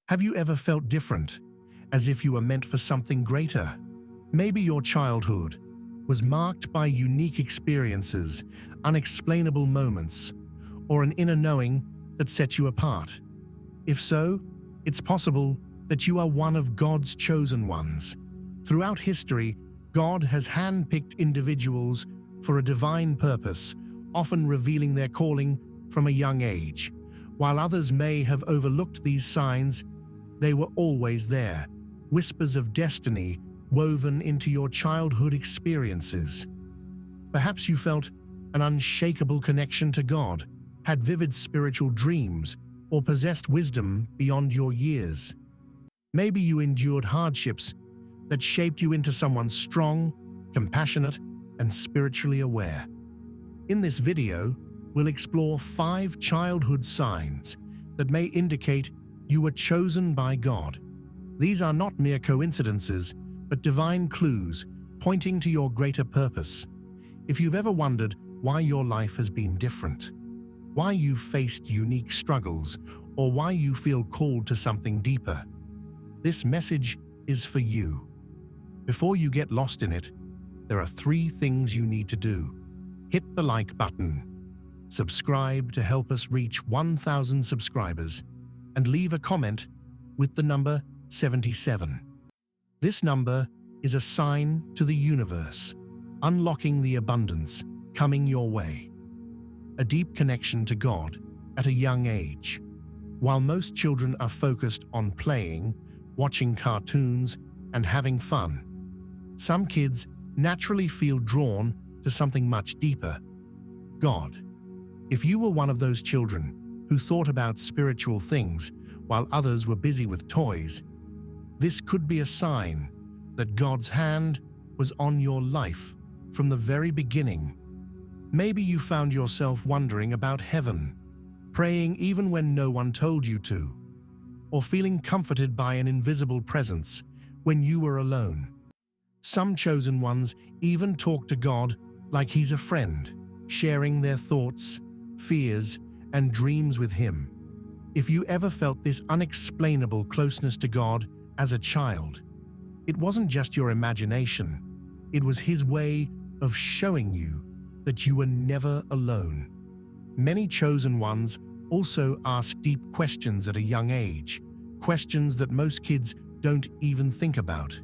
Have you ever felt different, as if you were meant for something greater? Maybe your childhood was marked by unique experiences, unexplainable moments, or an inner knowing that set you apart. If so, it's possible that you are one of God's chosen ones. Throughout history, God has handpicked individuals for a divine purpose, often revealing their calling from a young age. While others may have overlooked these signs, they were always there, whispers of destiny woven into your childhood experiences. Perhaps you felt an unshakable connection to God, had vivid spiritual dreams, or possessed wisdom beyond your years. Maybe you endured hardships that shaped you into someone strong, compassionate, and spiritually aware. In this video, we'll explore 5 childhood signs that may indicate you were chosen by God. These are not mere coincidences, but divine clues pointing to your greater purpose. If you've ever wondered why your life has been different, why you've faced unique struggles, or why you feel called to something deeper, this message is for you. Before you get lost in it, there are 3 things you need to do. Hit the like button, subscribe to help us reach 1,000 subscribers, and leave a comment with the number 77. This number is a sign to the universe, unlocking the abundance coming your way. A deep connection to God at a young age. While most children are focused on playing, watching cartoons, and having fun, some kids naturally feel drawn to something much deeper: God. If you were one of those children who thought about spiritual things while others were busy with toys, this could be a sign that God's hand was on your life from the very beginning. Maybe you found yourself wondering about heaven, praying even when no one told you to, or feeling comforted by an invisible presence when you were alone. Some chosen ones even talk to God like He's a friend, sharing their thoughts, fears, and dreams with Him. If you ever felt this unexplainable closeness to God as a child, it wasn't just your imagination, it was His way of showing you that you were never alone. Many chosen ones also ask deep questions at a young age, questions that most kids don't even think about.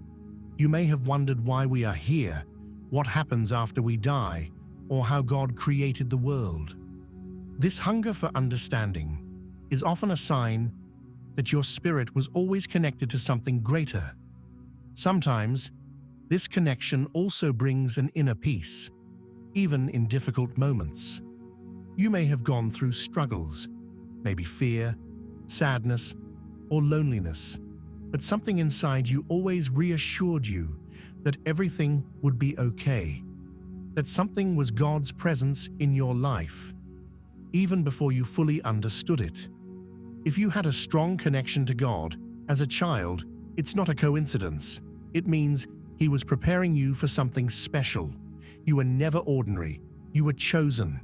You may have wondered why we are here, what happens after we die, or how God created the world. This hunger for understanding is often a sign that your spirit was always connected to something greater. Sometimes, this connection also brings an inner peace, even in difficult moments. You may have gone through struggles, maybe fear, sadness, or loneliness, but something inside you always reassured you that everything would be okay, that something was God's presence in your life, even before you fully understood it. If you had a strong connection to God as a child, it's not a coincidence. It means He was preparing you for something special. You were never ordinary. You were chosen.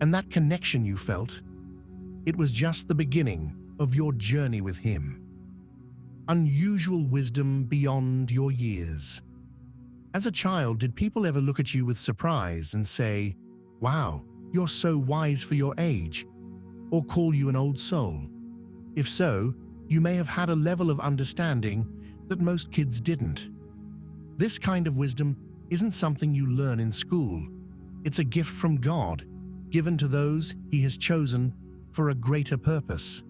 And that connection you felt, it was just the beginning of your journey with Him. Unusual wisdom beyond your years. As a child, did people ever look at you with surprise and say, "Wow, you're so wise for your age," or call you an old soul? If so, you may have had a level of understanding that most kids didn't. This kind of wisdom isn't something you learn in school. It's a gift from God, given to those He has chosen for a greater purpose.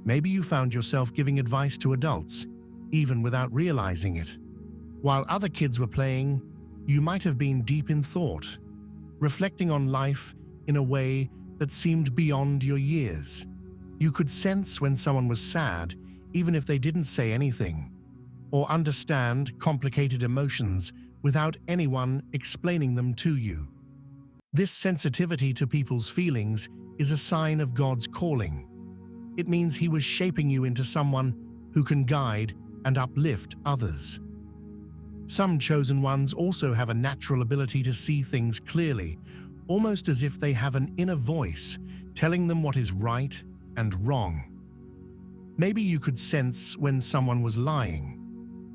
Maybe you found yourself giving advice to adults, even without realizing it. While other kids were playing, you might have been deep in thought, reflecting on life in a way that seemed beyond your years. You could sense when someone was sad, even if they didn't say anything, or understand complicated emotions without anyone explaining them to you. This sensitivity to people's feelings is a sign of God's calling. It means He was shaping you into someone who can guide and uplift others. Some chosen ones also have a natural ability to see things clearly, almost as if they have an inner voice telling them what is right and wrong. Maybe you could sense when someone was lying,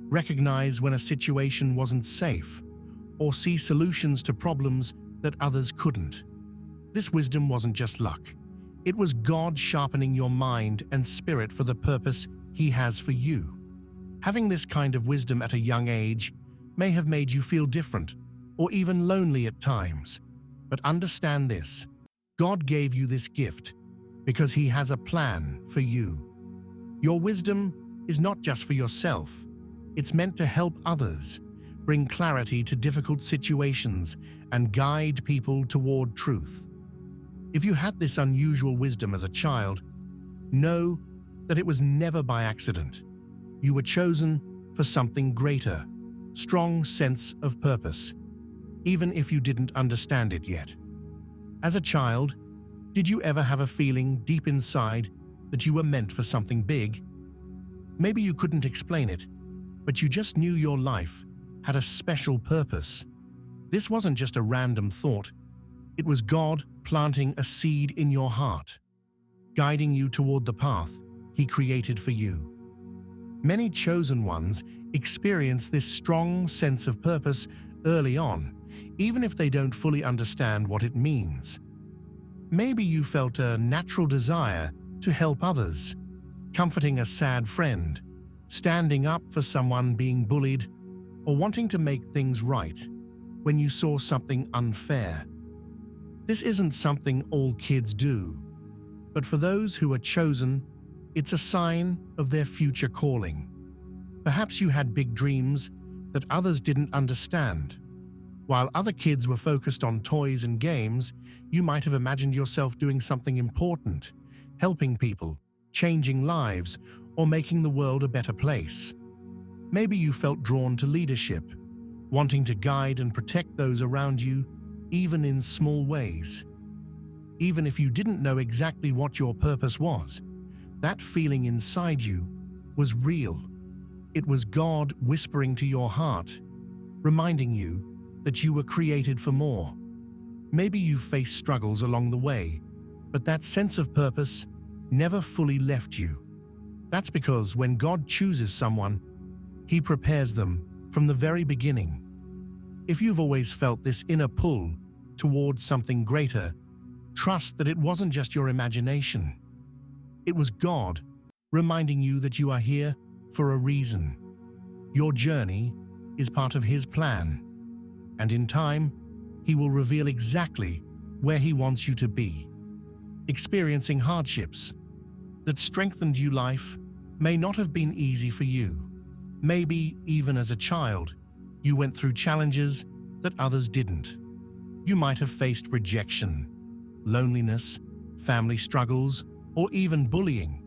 recognize when a situation wasn't safe, or see solutions to problems that others couldn't. This wisdom wasn't just luck. It was God sharpening your mind and spirit for the purpose He has for you. Having this kind of wisdom at a young age may have made you feel different or even lonely at times. But understand this: God gave you this gift because He has a plan for you. Your wisdom is not just for yourself. It's meant to help others, bring clarity to difficult situations, and guide people toward truth. If you had this unusual wisdom as a child, know that it was never by accident. You were chosen for something greater, strong sense of purpose, even if you didn't understand it yet. As a child, did you ever have a feeling deep inside that you were meant for something big? Maybe you couldn't explain it, but you just knew your life had a special purpose. This wasn't just a random thought. It was God planting a seed in your heart, guiding you toward the path He created for you. Many chosen ones experience this strong sense of purpose early on, even if they don't fully understand what it means. Maybe you felt a natural desire to help others, comforting a sad friend, standing up for someone being bullied, or wanting to make things right when you saw something unfair. This isn't something all kids do, but for those who are chosen, it's a sign of their future calling. Perhaps you had big dreams that others didn't understand. While other kids were focused on toys and games, you might have imagined yourself doing something important, helping people, changing lives, or making the world a better place. Maybe you felt drawn to leadership, wanting to guide and protect those around you, even in small ways. Even if you didn't know exactly what your purpose was, that feeling inside you was real. It was God whispering to your heart, reminding you that you were created for more. Maybe you faced struggles along the way, but that sense of purpose never fully left you. That's because when God chooses someone, He prepares them from the very beginning. If you've always felt this inner pull towards something greater, trust that it wasn't just your imagination. It was God reminding you that you are here for a reason. Your journey is part of His plan, and in time, He will reveal exactly where He wants you to be. Experiencing hardships that strengthened you life may not have been easy for you. Maybe even as a child, you went through challenges that others didn't. You might have faced rejection, loneliness, family struggles, or even bullying.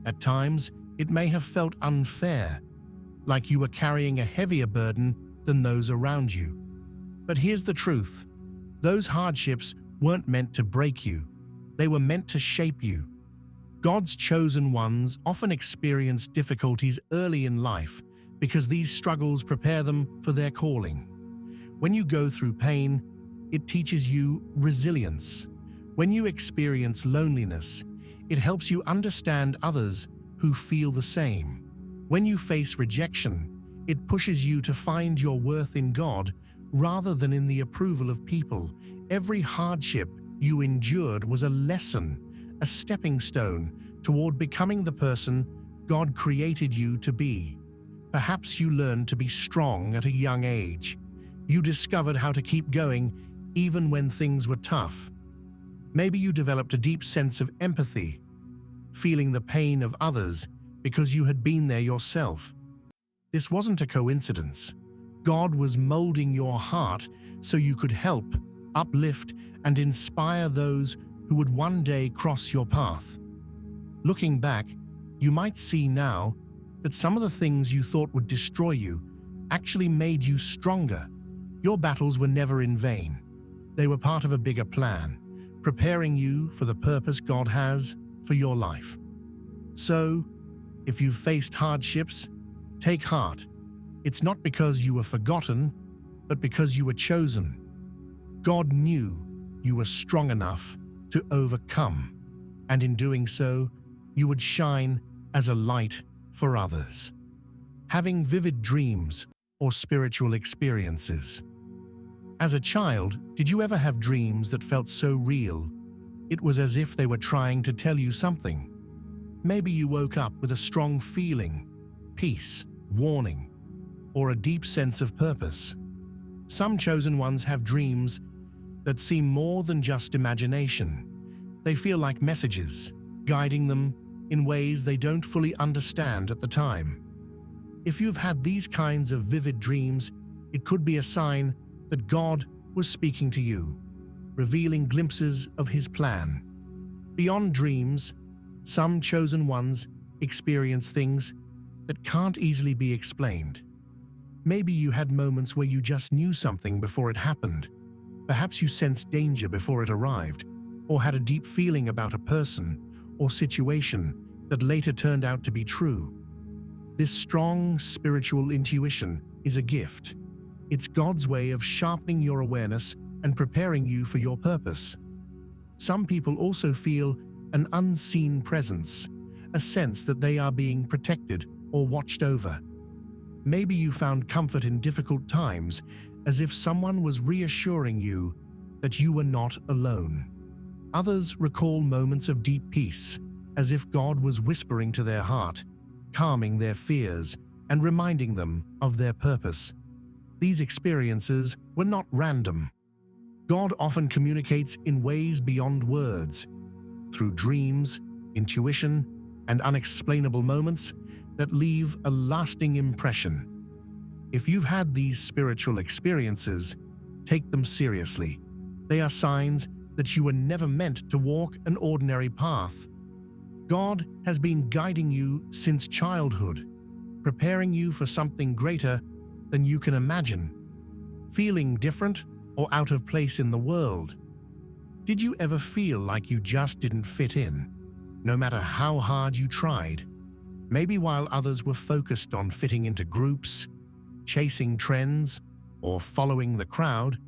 At times, it may have felt unfair, like you were carrying a heavier burden than those around you. But here's the truth: those hardships weren't meant to break you. They were meant to shape you. God's chosen ones often experience difficulties early in life because these struggles prepare them for their calling. When you go through pain, it teaches you resilience. When you experience loneliness, it helps you understand others who feel the same. When you face rejection, it pushes you to find your worth in God rather than in the approval of people. Every hardship you endured was a lesson, a stepping stone toward becoming the person God created you to be. Perhaps you learned to be strong at a young age. You discovered how to keep going even when things were tough. Maybe you developed a deep sense of empathy, feeling the pain of others because you had been there yourself. This wasn't a coincidence. God was molding your heart so you could help, uplift, and inspire those who would one day cross your path. Looking back, you might see now that some of the things you thought would destroy you actually made you stronger. Your battles were never in vain. They were part of a bigger plan, preparing you for the purpose God has for your life. So, if you've faced hardships, take heart. It's not because you were forgotten, but because you were chosen. God knew you were strong enough to overcome, and in doing so, you would shine as a light for others. Having vivid dreams or spiritual experiences. As a child, did you ever have dreams that felt so real? It was as if they were trying to tell you something. Maybe you woke up with a strong feeling, peace, warning, or a deep sense of purpose. Some chosen ones have dreams that seem more than just imagination. They feel like messages, guiding them in ways they don't fully understand at the time. If you've had these kinds of vivid dreams, it could be a sign that God was speaking to you, revealing glimpses of His plan. Beyond dreams, some chosen ones experience things that can't easily be explained. Maybe you had moments where you just knew something before it happened. Perhaps you sensed danger before it arrived, or had a deep feeling about a person or situation that later turned out to be true. This strong spiritual intuition is a gift. It's God's way of sharpening your awareness and preparing you for your purpose. Some people also feel an unseen presence, a sense that they are being protected or watched over. Maybe you found comfort in difficult times, as if someone was reassuring you that you were not alone. Others recall moments of deep peace, as if God was whispering to their heart, calming their fears and reminding them of their purpose. These experiences were not random. God often communicates in ways beyond words, through dreams, intuition, and unexplainable moments that leave a lasting impression. If you've had these spiritual experiences, take them seriously. They are signs that you were never meant to walk an ordinary path. God has been guiding you since childhood, preparing you for something greater than you can imagine. Feeling different or out of place in the world? Did you ever feel like you just didn't fit in, no matter how hard you tried? Maybe while others were focused on fitting into groups, chasing trends, or following the crowd,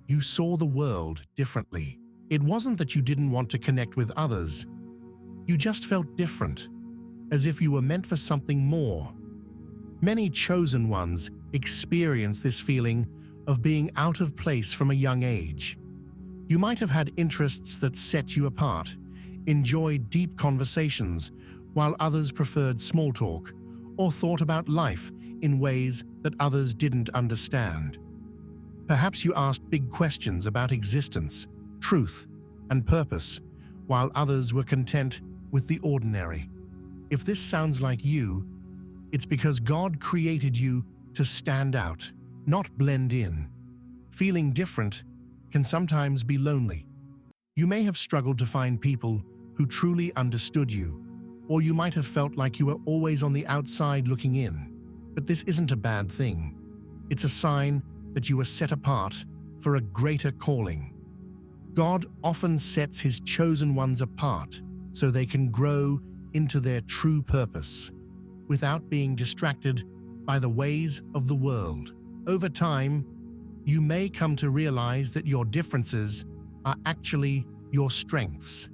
you saw the world differently. It wasn't that you didn't want to connect with others. You just felt different, as if you were meant for something more. Many chosen ones experience this feeling of being out of place from a young age. You might have had interests that set you apart, enjoyed deep conversations, while others preferred small talk, or thought about life in ways that others didn't understand. Perhaps you asked big questions about existence, truth, and purpose, while others were content with the ordinary. If this sounds like you, it's because God created you to stand out, not blend in. Feeling different can sometimes be lonely. You may have struggled to find people who truly understood you, or you might have felt like you were always on the outside looking in. But this isn't a bad thing. It's a sign that you were set apart for a greater calling. God often sets His chosen ones apart so they can grow into their true purpose, without being distracted by the ways of the world. Over time, you may come to realize that your differences are actually your strengths.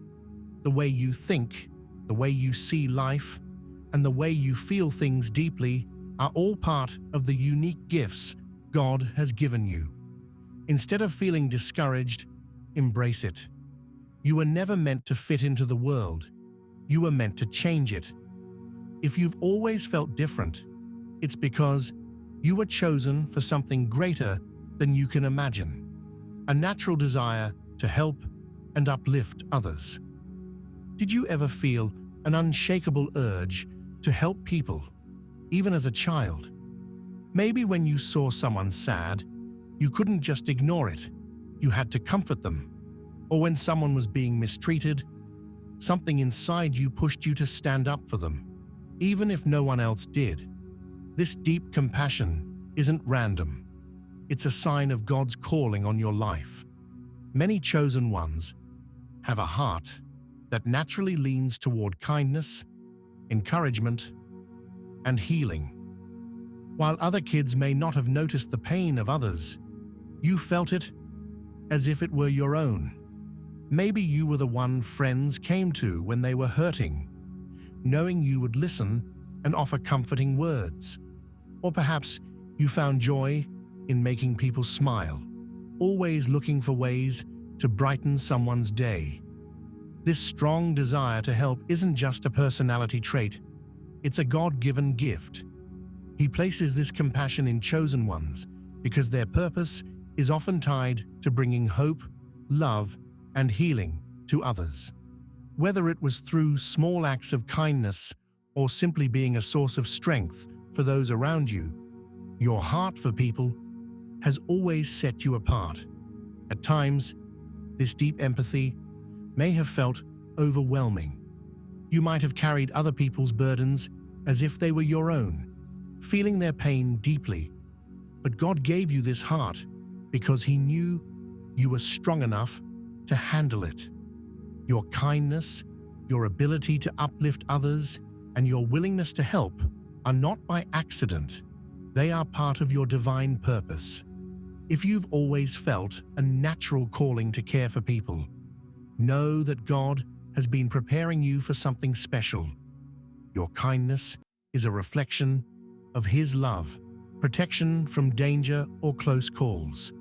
The way you think, the way you see life, and the way you feel things deeply are all part of the unique gifts God has given you. Instead of feeling discouraged, embrace it. You were never meant to fit into the world. You were meant to change it. If you've always felt different, it's because you were chosen for something greater than you can imagine. A natural desire to help and uplift others. Did you ever feel an unshakable urge to help people, even as a child? Maybe when you saw someone sad, you couldn't just ignore it. You had to comfort them. Or when someone was being mistreated, something inside you pushed you to stand up for them, even if no one else did. This deep compassion isn't random. It's a sign of God's calling on your life. Many chosen ones have a heart that naturally leans toward kindness, encouragement, and healing. While other kids may not have noticed the pain of others, you felt it as if it were your own. Maybe you were the one friends came to when they were hurting, knowing you would listen and offer comforting words. Or perhaps you found joy in making people smile, always looking for ways to brighten someone's day. This strong desire to help isn't just a personality trait, it's a God-given gift. He places this compassion in chosen ones because their purpose is often tied to bringing hope, love, and healing to others. Whether it was through small acts of kindness or simply being a source of strength for those around you, your heart for people has always set you apart. At times, this deep empathy may have felt overwhelming. You might have carried other people's burdens as if they were your own, feeling their pain deeply. But God gave you this heart because He knew you were strong enough to handle it. Your kindness, your ability to uplift others, and your willingness to help are not by accident. They are part of your divine purpose. If you've always felt a natural calling to care for people, know that God has been preparing you for something special. Your kindness is a reflection of His love, protection from danger or close calls.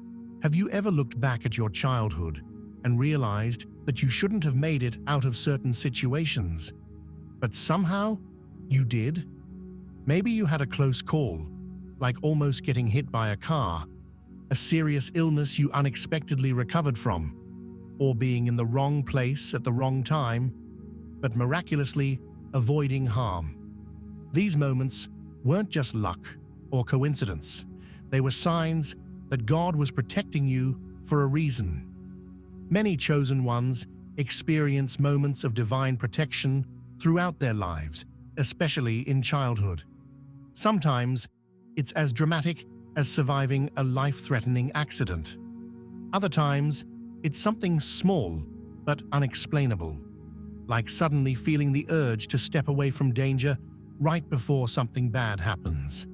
Have you ever looked back at your childhood and realized that you shouldn't have made it out of certain situations, but somehow you did? Maybe you had a close call, like almost getting hit by a car, a serious illness you unexpectedly recovered from, or being in the wrong place at the wrong time, but miraculously avoiding harm. These moments weren't just luck or coincidence. They were signs that God was protecting you for a reason. Many chosen ones experience moments of divine protection throughout their lives, especially in childhood. Sometimes it's as dramatic as surviving a life-threatening accident. Other times, it's something small but unexplainable, like suddenly feeling the urge to step away from danger right before something bad happens.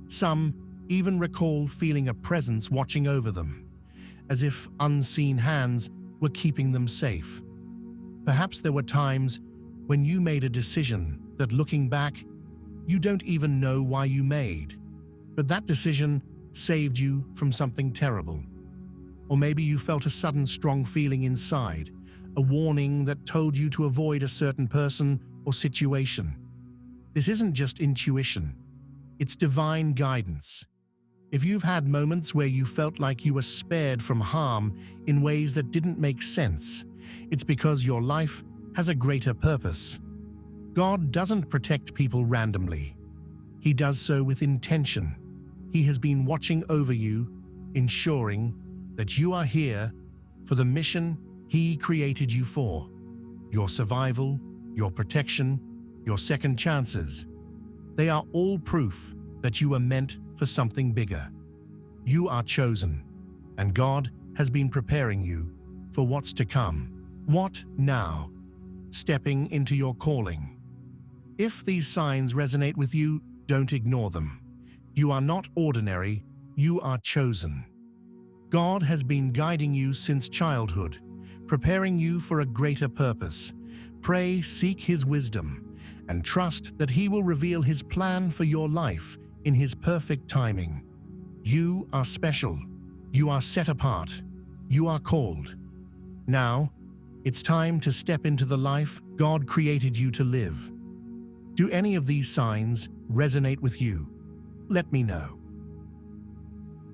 Some even recall feeling a presence watching over them, as if unseen hands were keeping them safe. Perhaps there were times when you made a decision that, looking back, you don't even know why you made, but that decision saved you from something terrible. Or maybe you felt a sudden strong feeling inside, a warning that told you to avoid a certain person or situation. This isn't just intuition, it's divine guidance. If you've had moments where you felt like you were spared from harm in ways that didn't make sense, it's because your life has a greater purpose. God doesn't protect people randomly. He does so with intention. He has been watching over you, ensuring that you are here for the mission He created you for. Your survival, your protection, your second chances. They are all proof that you are meant for something bigger. You are chosen, and God has been preparing you for what's to come. What now? Stepping into your calling. If these signs resonate with you, don't ignore them. You are not ordinary, you are chosen. God has been guiding you since childhood, preparing you for a greater purpose. Pray, seek His wisdom, and trust that He will reveal His plan for your life in His perfect timing. You are special. You are set apart. You are called. Now, it's time to step into the life God created you to live. Do any of these signs resonate with you? Let me know.